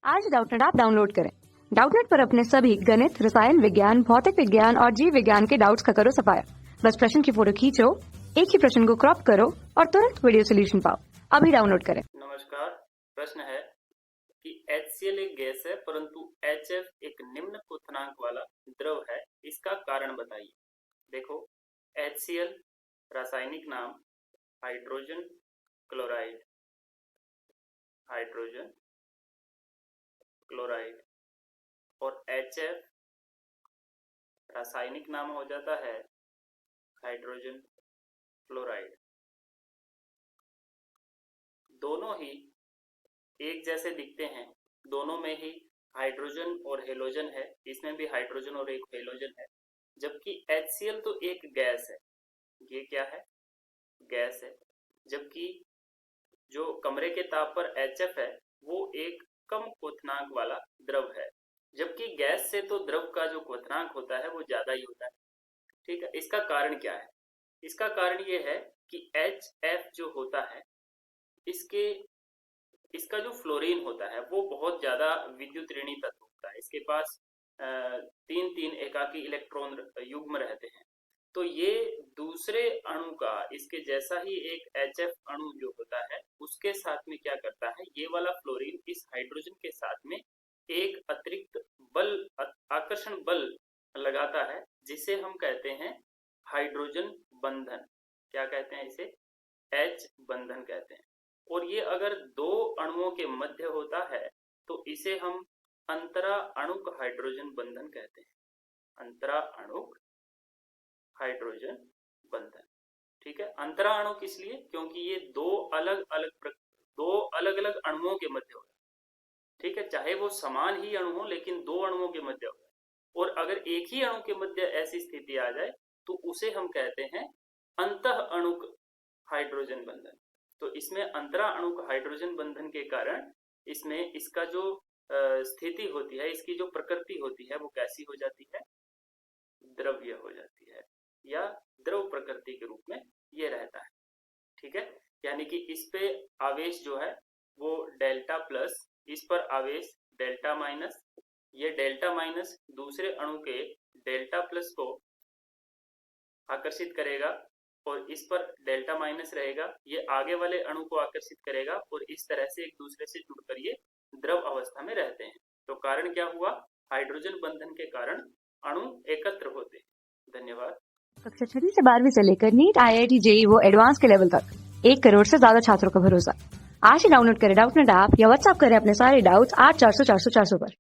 आज Doubtnut app download करें। Doubtnut पर अपने सभी गणित, रसायन विज्ञान, भौतिक विज्ञान और जीव विज्ञान के डाउट्स का करो सफाया। बस प्रश्न की फोटो खींचो, एक ही प्रश्न को क्रॉप करो और तुरंत वीडियो सोल्यूशन पाओ। अभी डाउनलोड करें। नमस्कार। प्रश्न है कि HCl एक गैस है परंतु HF एक निम्न क्वथनांक वाला द्रव है, इसका कारण बताइए। देखो, HCl रासायनिक नाम हाइड्रोजन क्लोराइड, और HF रासायनिक नाम हो जाता है हाइड्रोजन फ्लोराइड। दोनों ही एक जैसे दिखते हैं, दोनों में ही हाइड्रोजन और हेलोजन है, इसमें भी हाइड्रोजन और एक हेलोजन है। जबकि HCl तो एक गैस है, ये क्या है? गैस है। जबकि जो कमरे के ताप पर HF है वो एक कम क्वथनांक वाला द्रव है। जबकि गैस से तो द्रव का जो क्वथनांक होता है वो ज्यादा ही होता है। ठीक है, इसका कारण क्या है? इसका कारण ये है कि HF जो होता है इसका जो फ्लोरीन होता है वो बहुत ज्यादा विद्युत ऋणी तत्व होता है। इसके पास तीन एकाकी इलेक्ट्रॉन युग्म रहते हैं। तो ये दूसरे अणु का, इसके जैसा ही एक HF अणु जो होता है उसके साथ में क्या करता है, ये वाला फ्लोरीन इस हाइड्रोजन के साथ में एक अतिरिक्त बल, आकर्षण बल लगाता है, जिसे हम कहते हैं हाइड्रोजन बंधन। क्या कहते हैं इसे? H बंधन कहते हैं। और ये अगर दो अणुओं के मध्य होता है तो इसे हम अंतरा अणुक हाइड्रोजन बंधन कहते हैं। अंतरा अणुक हाइड्रोजन बंधन। ठीक है, अंतरा अणुक इसलिए क्योंकि ये दो अलग अलग अणुओं के मध्य होता है। ठीक है, चाहे वो समान ही अणु हो लेकिन दो अणुओं के मध्य होता है। और अगर एक ही अणु के मध्य ऐसी स्थिति आ जाए तो उसे हम कहते हैं अंतः अणुक हाइड्रोजन बंधन। तो इसमें अंतरा अणुक हाइड्रोजन बंधन के कारण इसमें इसका जो स्थिति होती है, इसकी जो प्रकृति होती है वो कैसी हो जाती है? द्रव्य हो जाती है, या द्रव प्रकृति के रूप में ये रहता है। ठीक है, यानी कि इस पे आवेश जो है वो डेल्टा प्लस, इस पर आवेश डेल्टा माइनस, ये डेल्टा माइनस दूसरे अणु के डेल्टा प्लस को आकर्षित करेगा और इस पर डेल्टा माइनस रहेगा, ये आगे वाले अणु को आकर्षित करेगा और इस तरह से एक दूसरे से जुड़कर ये द्रव अवस्था में रहते हैं। तो कारण क्या हुआ? हाइड्रोजन बंधन के कारण अणु एकत्र होते हैं। धन्यवाद। कक्षा 6 से 12वीं से लेकर नीट, IIT, JEE वो एडवांस के लेवल तक 1 करोड़ से ज्यादा छात्रों का भरोसा। आज ही डाउनलोड करें डाउटनेट ऐप या व्हाट्सएप करें अपने सारे डाउट्स 8400 400 400 पर।